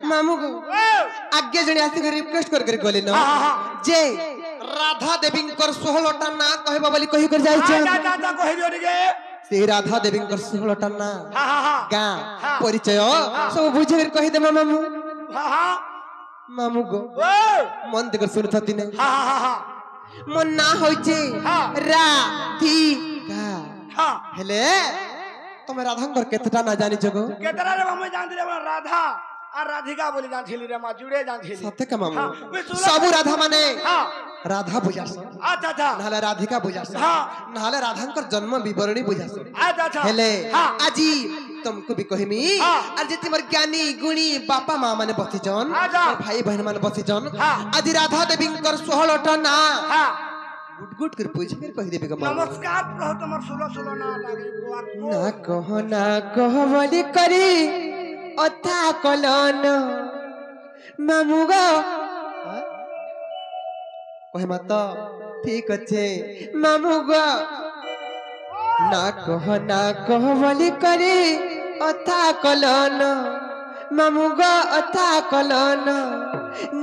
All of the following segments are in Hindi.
मामू को आगे जने आसी के रिक्वेस्ट कर गले न जे राधा देवी कर 16टा ना कहबा बोली कहि कर जाय छ दादा कहि दियो रे से राधा देवी कर 16टा ना गां परिचय सब बुझे कर कहि दे मामू मामू को मन देकर सुन थती ने मन ना होय छे राधिका हेले तुम राधांकर केतटा ना जानि जगो केतरा रे मामू जान दिले राधा आ राधिका बोली जान थिली रे मा जुड़े जान थिली सत्य का मामू सब राधा माने राधा बुझास अच्छा अच्छा नाले राधिका बुझास नाले राधांकर जन्म विवरणी बुझास अच्छा अच्छा हेले आजी तुमको भी कहमी आज जति मोर ज्ञानी गुणी बापा मां माने बसी जन भाई बहन माने बसी जन आज राधा देवी कर 16टा ना गुट गुट कर पूछ कर कहि देबे ग नमस्कार प्रभु तमर 16 ना लागे ना कह बोली करी अथा कलन मामू गो कहे मत ठीक अच्छे मामू गो ना कह बोली करी अथा कलन मामू गो अथा कलन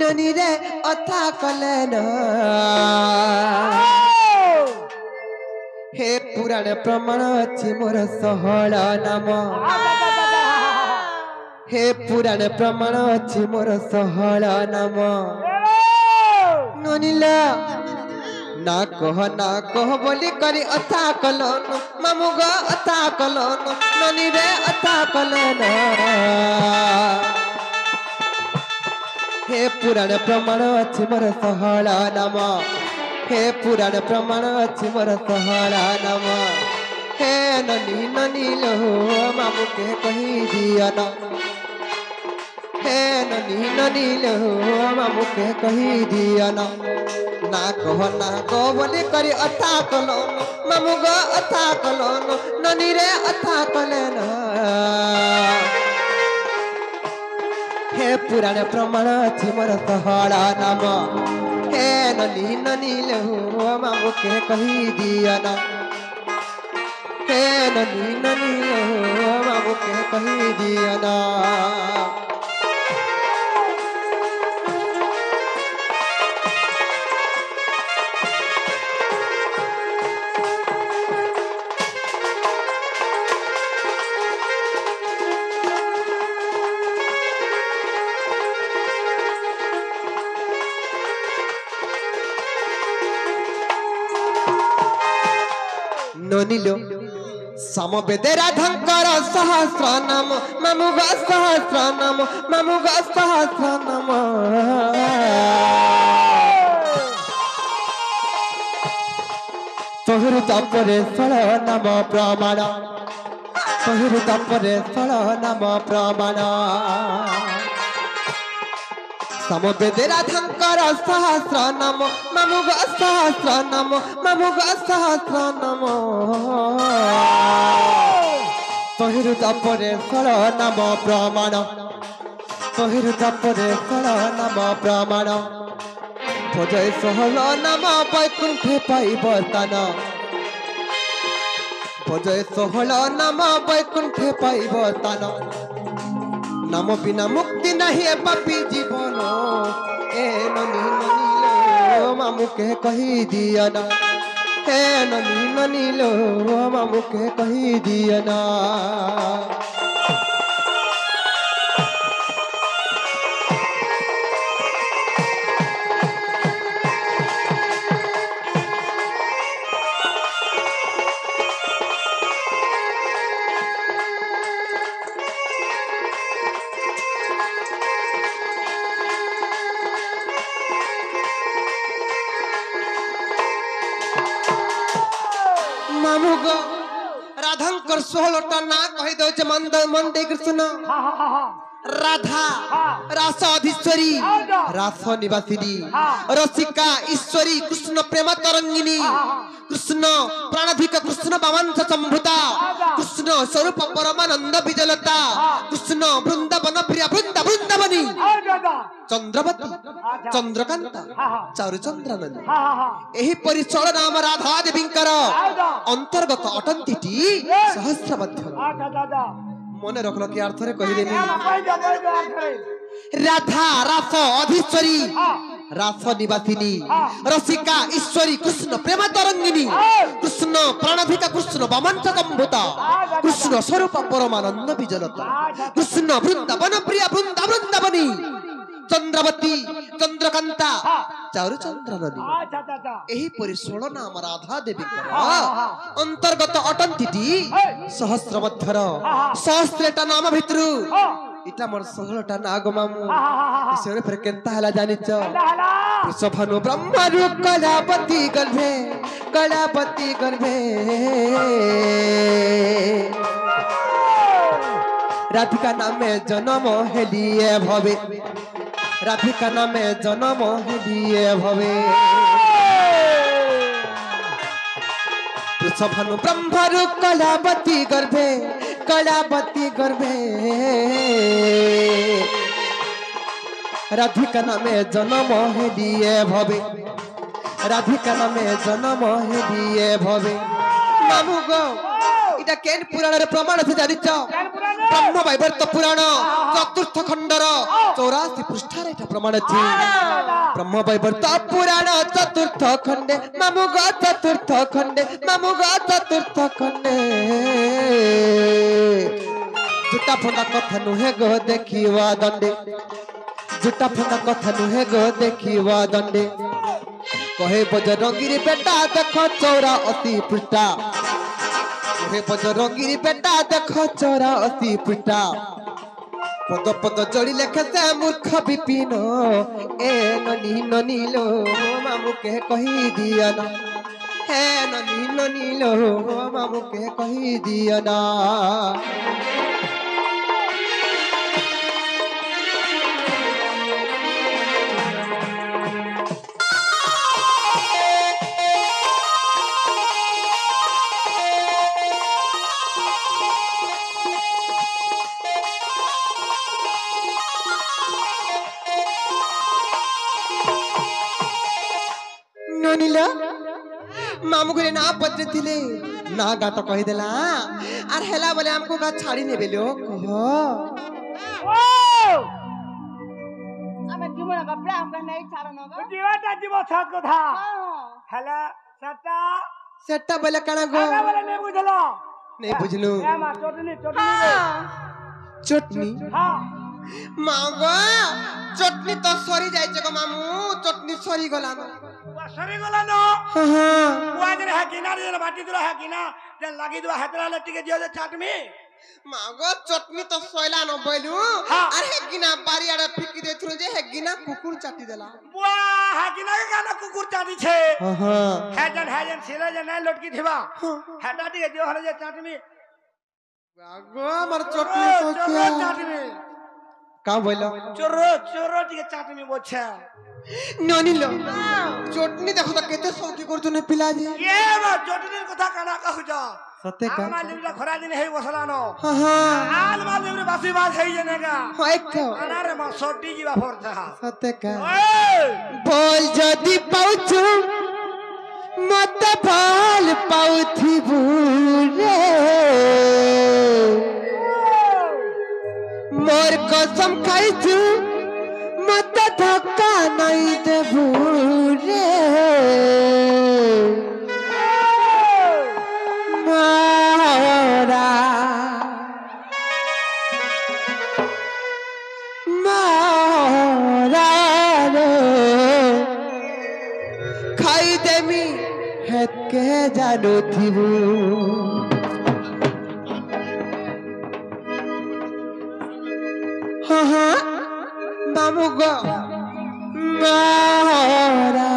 ननी रे अथा कलन हे पुराण प्रमाण अछि मोर 16 नाम हे पुराण प्रमाण अछि मोर 16 नाम ननीला ना कह बोली करी अथा कलन मामू गो अथा कलन ननी रे अथा कलन हे पुराण प्रमाण अछि मोर 16 नाम हे पुराण प्रमाण अछि मोर 16 नाम हे ननी ननी लो मामू के कहि दिया ना हे ननी ननी लो मामू के कहि दिया ना कह बोली करी अथा कलन मामू गो अथा कलन ननी रे अथा कलन हे पुराण प्रमाण अछि मोर 16 नाम हे ननी ननी लो मामू के कहि दिया ना हे ननी ननी लो मामू के कहि दिया ना ननीलो समवेदे राधांकर सहस्र नाम मामू गो सहस्र नाम मामू गो सहस्र नाम तोहर तपरे 16 नाम प्रमाण तोहर तपरे 16 नाम प्रमाण समवेदे राधांकर सहस्र नाम मामू गो सहस्र नाम मामू गो सहस्र नाम तोहर तपरे 16 नाम प्रमाण तोहर तपरे 16 नाम प्रमाण भजय 16 नाम वैकुंठे पाइब स्थान भजय 16 नाम वैकुंठे पाइब स्थान नाम बिना मुक्ति नहीं पापी जीवन ए ननी ननी लो मामू के कहि दिया ना हे ननी ननी लो मामू के कहि दिया ना मामू गो राधांकर 16टा ना कहि दो जे मन दे कृष्ण राधा रासाधीश्वरी रास निवासिनी रसिका ईश्वरी कृष्ण प्रेम तरंगिनी कृष्ण प्राणाधिक कृष्ण वामंश संभूता कृष्ण स्वरूप परमानंद विजलता कृष्ण वृंदावन प्रिय वृंदावनी चंद्रवती चंद्रकांता चारुचंद्रानंदी एही परिचय नाम राधा देवींकर अंतर्गत अटंतीटी सहस्र मध्य मन रखल कि अर्थ रे कहि देनी राधा रास अधीश्वरी रास निवासिनी रसिका ईश्वरी कृष्ण प्रेम तरंगिनी कृष्ण प्राणाधिका कृष्ण वामंच कंभुता कृष्ण स्वरूप परमानंद विजलता कृष्ण वृंदावन प्रिया वृंदावनी चंद्रवती चंद्रकांता चारु चंद्रनदी एही परि 16 नाम राधा देवी अंतर्गत अटंती सहस्र मध्यर सहस्रटा नाम भितरु इटा मोर 16टा नाग मामू से फिर केनता हला जानिच वृषभानु ब्रह्मरु कलापति गर्भे राधिका नामे जन्म हेलिए भवे राधिका नामे जन्म हेलिए भवे वृषभानु ब्रह्मरु कलापति गर्भे राधिका नामे जन्म हेलिए भवे राधिका नामे जन्म हेलिए भवे मामू गो इटा केन पुराण रे प्रमाण से जानिच ब्रह्म वैवर्त पुराण चतुर्थ खंडर 84 पृष्ठ रे एटा प्रमाण अछि ब्रह्म वैवर्त पुराण चतुर्थ खंडे मामू गो चतुर्थ खंडे जुटा फंदा कथा नुहे गो देखिवा दंडे जुटा फंदा कथा नुहे गो देखिवा दंडे कहे बजरंगी बेटा देख 84 पृष्ठ कहे बजरंगी बेटा देख 84 पृष्ठ पद पद जोड़ी लेखे से मूर्ख विपिन ए ननी लो मामू के कही दिया ना हे ननी लो मामू के कही दिया ना मामू को ना पत्र थिले ना गात कहि देला आर हेला बोले हमको गा छाड़ी ने बेलो कह आमे जीवन का प्रेम का नहीं छाड़नो गो जीवटा जीव छत कथा हेला सेटा बोले कणा गो आगा बोले नहीं बुझलू ए मा चटनी हां मागो चटनी तो सरी जाय गो मामू चटनी सरी गला सरी गला न हां वाजरे है किना रे बाटी दुरा है किना जे लागी दुआ हेतरा ले टिके दियो जे चाटमी मागो चटनी तो सोयला न बोलू अरे हे गिना बारी आड़े फिकी दे थ्रो जे हे गिना कुकुर चाटी देला वाह हे गिना के गाना कुकुर चाटी छे हां हैजन सिले जे नै लटकी थिबा हेटा टिके दियो हले जे चाटमी मागो हमर चटनी सोचिया चाटमी का बोलो चोरो टिके चाटमी बोछा ननी लो चटनी देखो त केते सौकी करतु ने पिला जे ये बा चटनी कथा काना कहू जा सत्य का मालिबरा खरा दिन हे वसलानो हां आल मालिबरा बासी बात हे जनेगा हां एक आना रे मा सोटी जीवा फोरता सत्य का बोल जदी पाउछु मत भाल पाउथी बुरे मोर कसम खाइछु मत धक्का नहीं देबू रे मारा रे खाई देमी हेत के जानो थीबू हाँ मामू गो मारा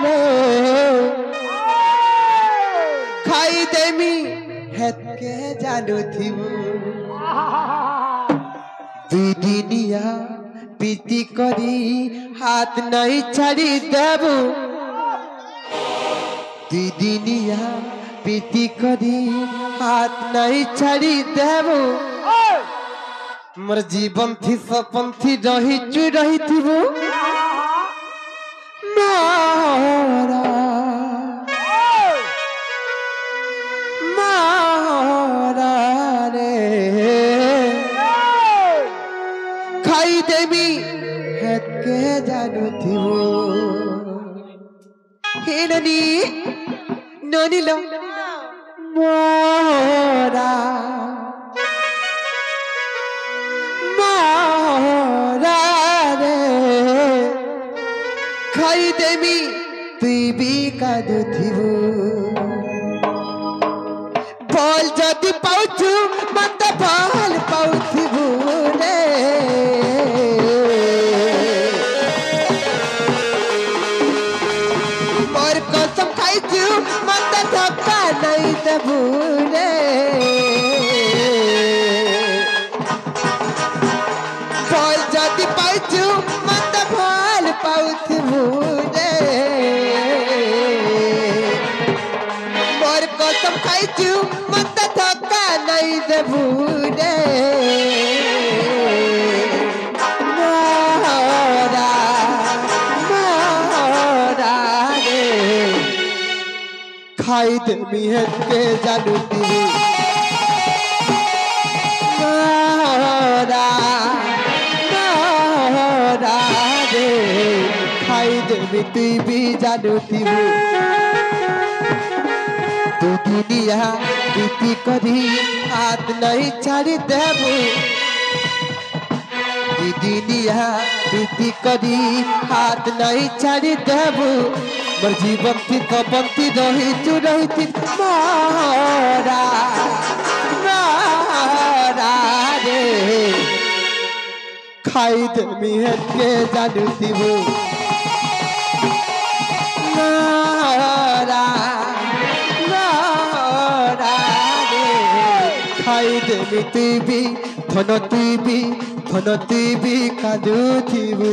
रे खाई देमी हेत के जानो थीबू दुनिया पीती करी हाथ नहीं छाड़ी देबू दुनिया पीती करी हाथ नहीं छाड़ी देबू मोर जीवन थी सपन थी रही थीबू मारा ଖାଇଦେବି ହେକେ ଜାଣୁଥିବୁ ହେ ନନି ନନିଲ ମୋରା ମୋରା ରେ ଖାଇଦେବି তুই ବି କାନ୍ଦୁଥିବୁ ଭଲ ଯଦି ପାଉଛୁ ମତେ ଭଲ ପାଉଥିବୁ ରେ ମୋର କସମ ଖାଇଛୁ ମତେ ଧକ୍କା ନାଇଁ ଦେବୁ ରେ ଭଲ ଯଦି ପାଉଛୁ ମତେ ଭଲ ପାଉଥିବୁ ରେ ମୋର କସମ ଖାଇଛୁ ମତେ ଧକ୍କା ନାଇଁ ଦେବୁ ରେ ମୋରା ମୋରା ରେ ଖାଇଦେବି ହେକେ ଜାଣୁଥିବୁ ମୋରା ମୋରା ରେ ଖାଇଦେବି তুই ବି ଜାଣୁଥିବୁ तू दुनिया बीती करी हाथ नहीं छाड़ी देबू दुनिया बीती करी हाथ नहीं छाड़ी देबू मोर जीवन थी कबंती रही तू रही मोरा मोरा रे खाई देमी हेके जानुथिबू मोरा খাইদেবি তুই বি ধন তুই বি কাঁদুথিবু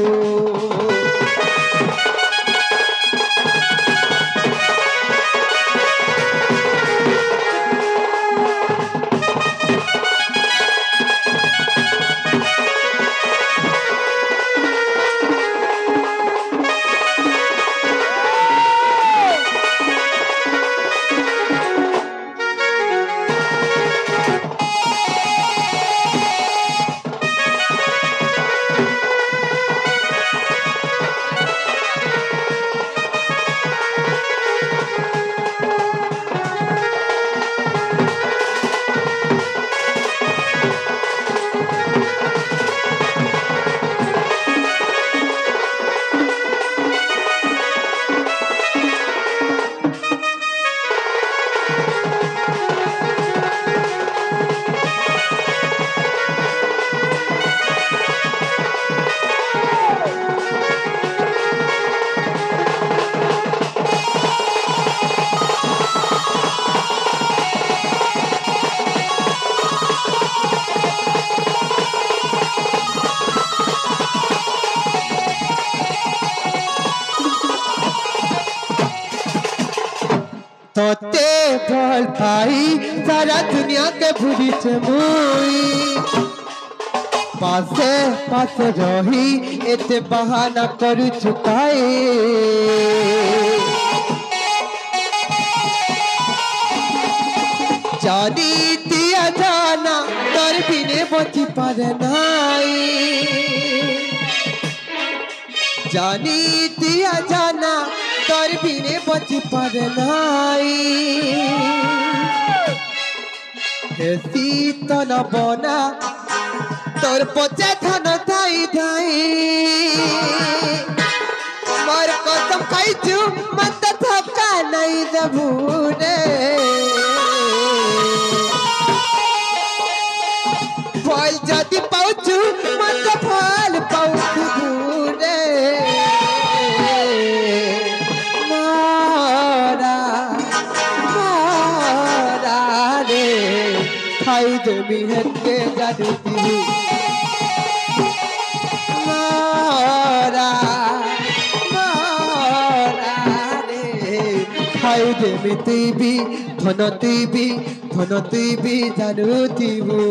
तोते भल पाई सारा दुनिया के भूली मुई पासे पासे रही एते बहाना करू चुकाए जानी दिया जाना तोर बिने बची पारे नाई जानी दिया जाना तोर बिने बची पारे नाई हे शीतल बना तोर पचे धन धाई धाई मोर कसम खाइछु मत धक्का नहीं देबू रे फल जदि पाउछु मत फल पाउछु रे खाई देवी हेके जानुथिबू मोरा मोरा रे खाई देवी तुई भी धन तुई भी जानुथिबू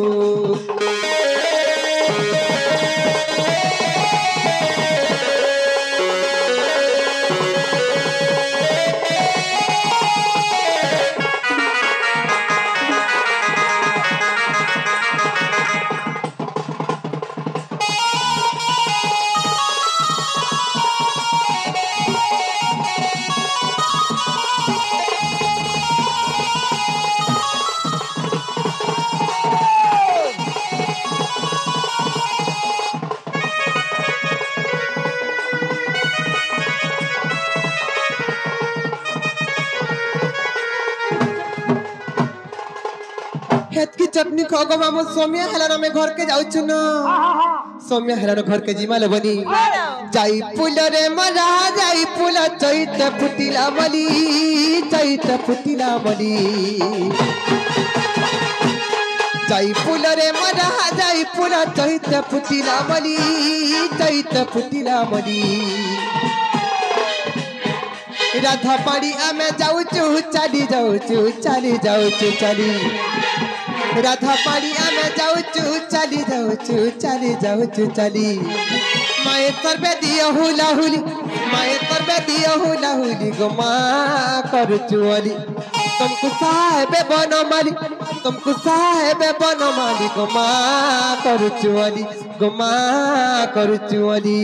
हेत की चटनी खो गो मामू सोमिया हेलान में घर के जाऊ छु न सोमिया हेलान घर के जिमाले बनी जाई पुल रे मरा जाई पुल चैत फुटिला मली चैत फुटिला मली जाई पुल रे मरा जाई पुल चैत फुटिला मली चैत फुटिला मली राधा पाड़ी आमे जाऊ छु चली चली राधा पाड़ी आमे जाऊ छु चली चली माए तरबे दियो हुला हुली माए तरबे दियो हुला हुली गोमा करू अली तुमको साहेबे बनमाली गोमा करू अली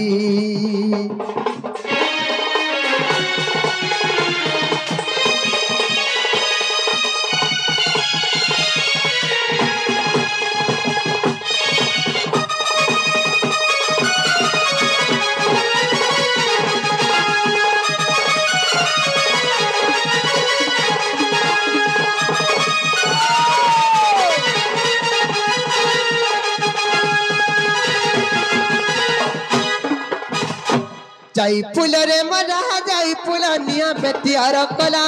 जाई पुल रे मरा जाई पुल निया बेटियार कला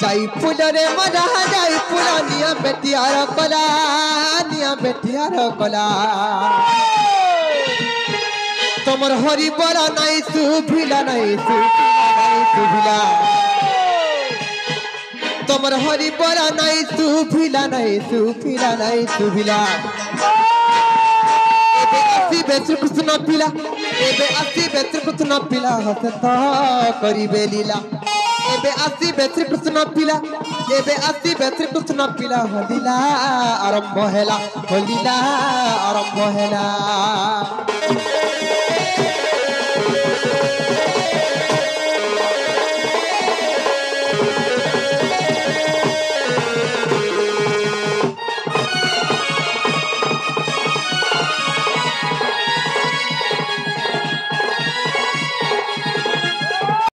जाई पुल रे मरा जाई पुल निया बेटियार कला तमर हरि बरा नाई सुभिला तमर हरि बरा नाई सुभिला बेत्र कुछ न पिला एबे आसी बेत्र कुछ न पिला हसत करिबे लीला एबे आसी बेत्र कुछ न पिला एबे आसी बेत्र कुछ न पिला होलीला आरंभ हैला